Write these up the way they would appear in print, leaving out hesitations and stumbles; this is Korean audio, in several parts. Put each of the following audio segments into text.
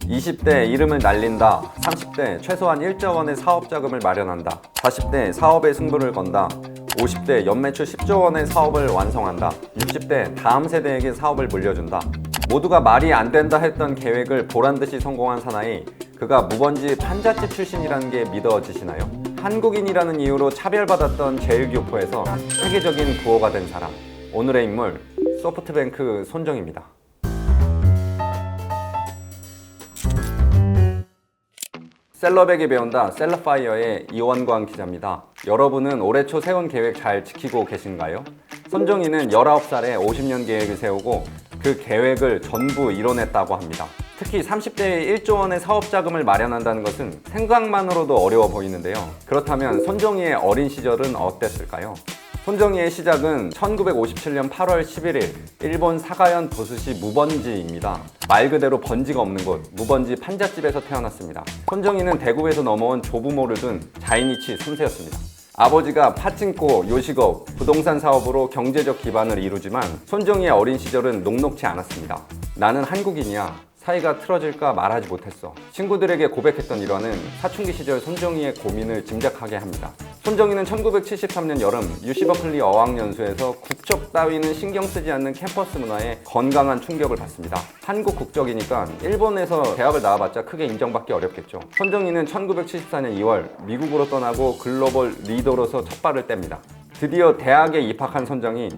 20대 이름을 날린다. 30대 최소한 1조 원의 사업 자금을 마련한다. 40대 사업에 승부를 건다. 50대 연매출 10조 원의 사업을 완성한다. 60대 다음 세대에게 사업을 물려준다. 모두가 말이 안 된다 했던 계획을 보란듯이 성공한 사나이, 그가 무번지 판잣집 출신이라는 게 믿어지시나요? 한국인이라는 이유로 차별받았던 제일교포에서 세계적인 부호가 된 사람, 오늘의 인물 소프트뱅크 손정희입니다. 셀럽에게 배운다 셀럽파이어의 이원광 기자입니다. 여러분은 올해 초 세운 계획 잘 지키고 계신가요? 손정희는 19살에 50년 계획을 세우고 그 계획을 전부 이뤄냈다고 합니다. 특히 30대에 1조 원의 사업 자금을 마련한다는 것은 생각만으로도 어려워 보이는데요. 그렇다면 손정희의 어린 시절은 어땠을까요? 손정희의 시작은 1957년 8월 11일 일본 사가현 도수시 무번지입니다. 말 그대로 번지가 없는 곳, 무번지 판잣집에서 태어났습니다. 손정희는 대구에서 넘어온 조부모를 둔 자이니치 3세였습니다. 아버지가 파친코, 요식업, 부동산 사업으로 경제적 기반을 이루지만 손정희의 어린 시절은 녹록지 않았습니다. 나는 한국인이야. 사이가 틀어질까 말하지 못했어. 친구들에게 고백했던 일화는 사춘기 시절 손정희의 고민을 짐작하게 합니다. 손정희는 1973년 여름 UC 버클리 어학연수에서 국적 따위는 신경 쓰지 않는 캠퍼스 문화에 건강한 충격을 받습니다. 한국 국적이니까 일본에서 대학을 나와봤자 크게 인정받기 어렵겠죠. 손정희는 1974년 2월 미국으로 떠나고 글로벌 리더로서 첫 발을 뗍니다. 드디어 대학에 입학한 손정희,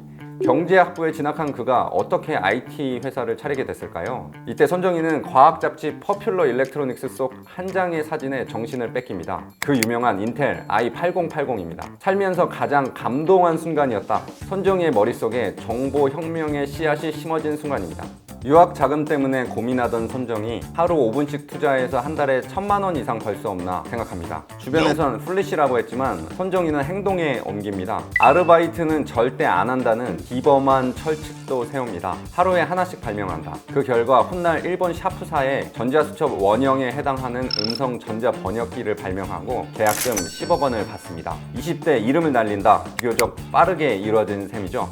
경제학부에 진학한 그가 어떻게 IT 회사를 차리게 됐을까요? 이때 손정희는 과학 잡지 퍼퓰러 일렉트로닉스 속 한 장의 사진에 정신을 뺏깁니다. 그 유명한 인텔 i8080입니다. 살면서 가장 감동한 순간이었다. 손정희의 머릿속에 정보혁명의 씨앗이 심어진 순간입니다. 유학 자금 때문에 고민하던 손정희, 하루 5분씩 투자해서 한 달에 1,000만 원 이상 벌 수 없나 생각합니다. 주변에선 플리시라고 했지만 손정희는 행동에 옮깁니다. 아르바이트는 절대 안 한다는 기범한 철칙도 세웁니다. 하루에 하나씩 발명한다. 그 결과 훗날 일본 샤프사의 전자수첩 원형에 해당하는 음성 전자 번역기를 발명하고 계약금 10억 원을 받습니다. 20대 이름을 날린다. 비교적 빠르게 이루어진 셈이죠.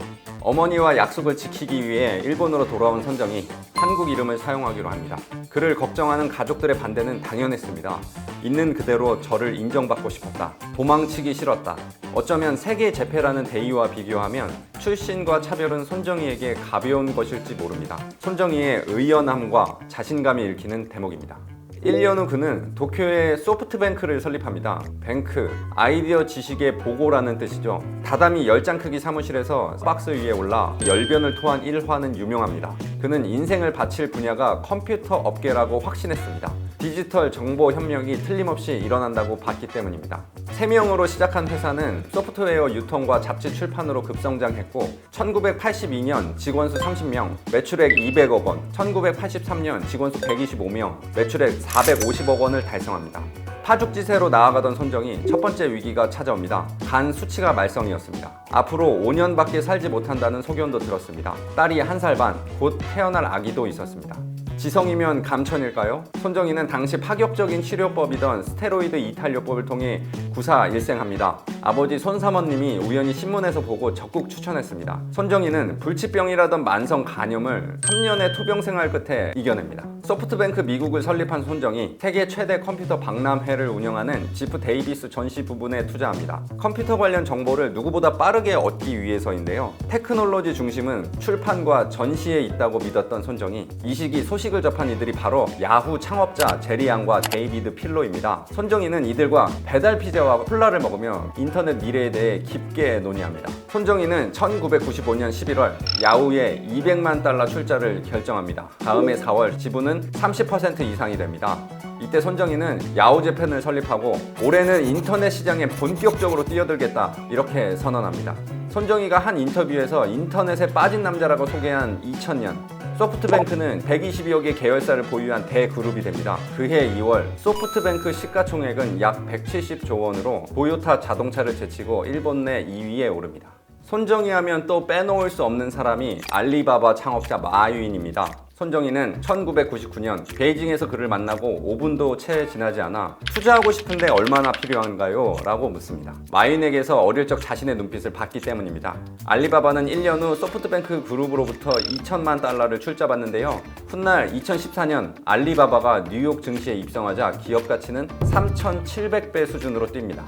어머니와 약속을 지키기 위해 일본으로 돌아온 손정희, 한국 이름을 사용하기로 합니다. 그를 걱정하는 가족들의 반대는 당연했습니다. 있는 그대로 저를 인정받고 싶었다. 도망치기 싫었다. 어쩌면 세계 재패라는 대의와 비교하면 출신과 차별은 손정희에게 가벼운 것일지 모릅니다. 손정희의 의연함과 자신감이 읽히는 대목입니다. 1년 후 그는 도쿄에 소프트뱅크를 설립합니다. 뱅크, 아이디어 지식의 보고라는 뜻이죠. 다다미 10장 크기 사무실에서 박스 위에 올라 열변을 토한 일화는 유명합니다. 그는 인생을 바칠 분야가 컴퓨터 업계라고 확신했습니다. 디지털 정보 협력이 틀림없이 일어난다고 봤기 때문입니다. 3명으로 시작한 회사는 소프트웨어 유통과 잡지 출판으로 급성장했고 1982년 직원 수 30명, 매출액 200억 원, 1983년 직원 수 125명, 매출액 450억 원을 달성합니다. 파죽지세로 나아가던 손정희, 첫 번째 위기가 찾아옵니다. 간 수치가 말썽이었습니다. 앞으로 5년밖에 살지 못한다는 소견도 들었습니다. 딸이 1살 반, 곧 태어날 아기도 있었습니다. 지성이면 감천일까요? 손정희는 당시 파격적인 치료법이던 스테로이드 이탈요법을 통해 구사일생합니다. 아버지 손사모님이 우연히 신문에서 보고 적극 추천했습니다. 손정희는 불치병이라던 만성 간염을 3년의 투병 생활 끝에 이겨냅니다. 소프트뱅크 미국을 설립한 손정희, 세계 최대 컴퓨터 박람회를 운영하는 지프 데이비스 전시 부분에 투자합니다. 컴퓨터 관련 정보를 누구보다 빠르게 얻기 위해서인데요. 테크놀로지 중심은 출판과 전시에 있다고 믿었던 손정희, 이 시기 소식을 접한 이들이 바로 야후 창업자 제리 양과 데이비드 필로입니다. 손정희는 이들과 배달 피자와 콜라를 먹으며 인터넷 미래에 대해 깊게 논의합니다. 손정희는 1995년 11월 야후의 200만 달러 출자를 결정합니다. 다음해 4월 지분은 30% 이상이 됩니다. 이때 손정희는 야후재팬을 설립하고 올해는 인터넷 시장에 본격적으로 뛰어들겠다 이렇게 선언합니다. 손정희가 한 인터뷰에서 인터넷에 빠진 남자라고 소개한 2000년, 소프트뱅크는 122억 의 계열사를 보유한 대그룹이 됩니다. 그해 2월 소프트뱅크 시가총액은 약 170조 원으로 도요타 자동차를 제치고 일본 내 2위에 오릅니다. 손정희 하면 또 빼놓을 수 없는 사람이 알리바바 창업자 마유인입니다. 손정희는 1999년 베이징에서 그를 만나고 5분도 채 지나지 않아 투자하고 싶은데 얼마나 필요한가요? 라고 묻습니다. 마윈에게서 어릴 적 자신의 눈빛을 봤기 때문입니다. 알리바바는 1년 후 소프트뱅크 그룹으로부터 2천만 달러를 출자받는데요. 훗날 2014년 알리바바가 뉴욕 증시에 입성하자 기업 가치는 3,700배 수준으로 뜁니다.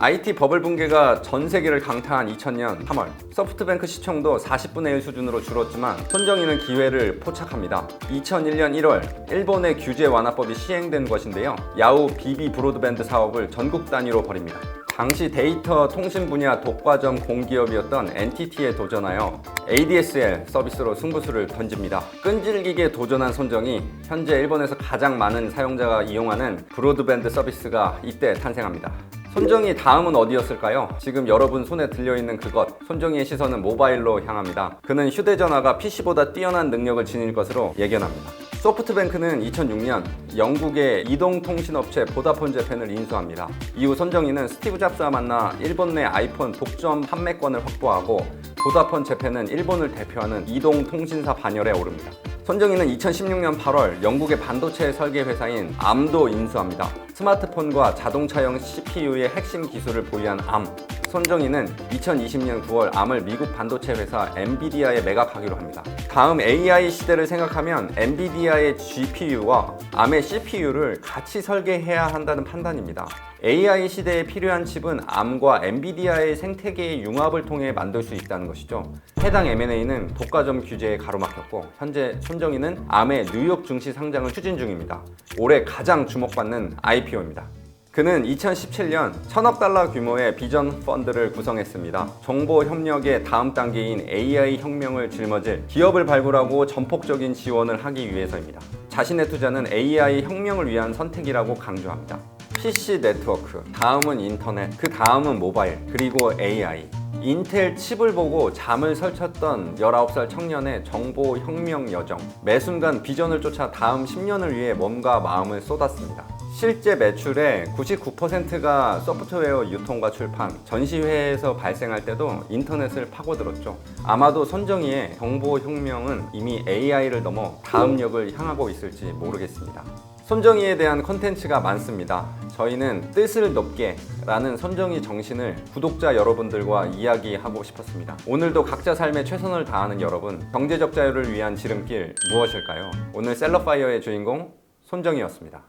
IT 버블 붕괴가 전 세계를 강타한 2000년 3월 소프트뱅크 시총도 40분의 1 수준으로 줄었지만 손정희는 기회를 포착합니다. 2001년 1월 일본의 규제 완화법이 시행된 것인데요. 야후 BB 브로드밴드 사업을 전국 단위로 벌입니다. 당시 데이터 통신 분야 독과점 공기업이었던 NTT에 도전하여 ADSL 서비스로 승부수를 던집니다. 끈질기게 도전한 손정희, 현재 일본에서 가장 많은 사용자가 이용하는 브로드밴드 서비스가 이때 탄생합니다. 손정희 다음은 어디였을까요? 지금 여러분 손에 들려있는 그것, 손정희의 시선은 모바일로 향합니다. 그는 휴대전화가 PC보다 뛰어난 능력을 지닐 것으로 예견합니다. 소프트뱅크는 2006년 영국의 이동통신업체 보다폰 재팬을 인수합니다. 이후 손정희는 스티브 잡스와 만나 일본 내 아이폰 독점 판매권을 확보하고 보다폰 재팬은 일본을 대표하는 이동통신사 반열에 오릅니다. 손정희는 2016년 8월 영국의 반도체 설계 회사인 암도 인수합니다. 스마트폰과 자동차용 CPU의 핵심 기술을 보유한 암. 손정희는 2020년 9월 암을 미국 반도체 회사 엔비디아에 매각하기로 합니다. 다음 AI 시대를 생각하면 엔비디아의 GPU와 암의 CPU를 같이 설계해야 한다는 판단입니다. AI 시대에 필요한 칩은 암과 엔비디아의 생태계의 융합을 통해 만들 수 있다는 것이죠. 해당 M&A는 독과점 규제에 가로막혔고 현재 손정희는 암의 뉴욕 증시 상장을 추진 중입니다. 올해 가장 주목받는 IPO입니다. 그는 2017년 1000억 달러 규모의 비전 펀드를 구성했습니다. 정보 협력의 다음 단계인 AI 혁명을 짊어질 기업을 발굴하고 전폭적인 지원을 하기 위해서입니다. 자신의 투자는 AI 혁명을 위한 선택이라고 강조합니다. PC 네트워크, 다음은 인터넷, 그 다음은 모바일, 그리고 AI. 인텔 칩을 보고 잠을 설쳤던 19살 청년의 정보 혁명 여정. 매 순간 비전을 쫓아 다음 10년을 위해 몸과 마음을 쏟았습니다. 실제 매출의 99%가 소프트웨어 유통과 출판, 전시회에서 발생할 때도 인터넷을 파고들었죠. 아마도 손정희의 정보혁명은 이미 AI를 넘어 다음 역을 향하고 있을지 모르겠습니다. 손정희에 대한 콘텐츠가 많습니다. 저희는 뜻을 높게 라는 손정희 정신을 구독자 여러분들과 이야기하고 싶었습니다. 오늘도 각자 삶에 최선을 다하는 여러분, 경제적 자유를 위한 지름길 무엇일까요? 오늘 셀럽파이어의 주인공 손정희였습니다.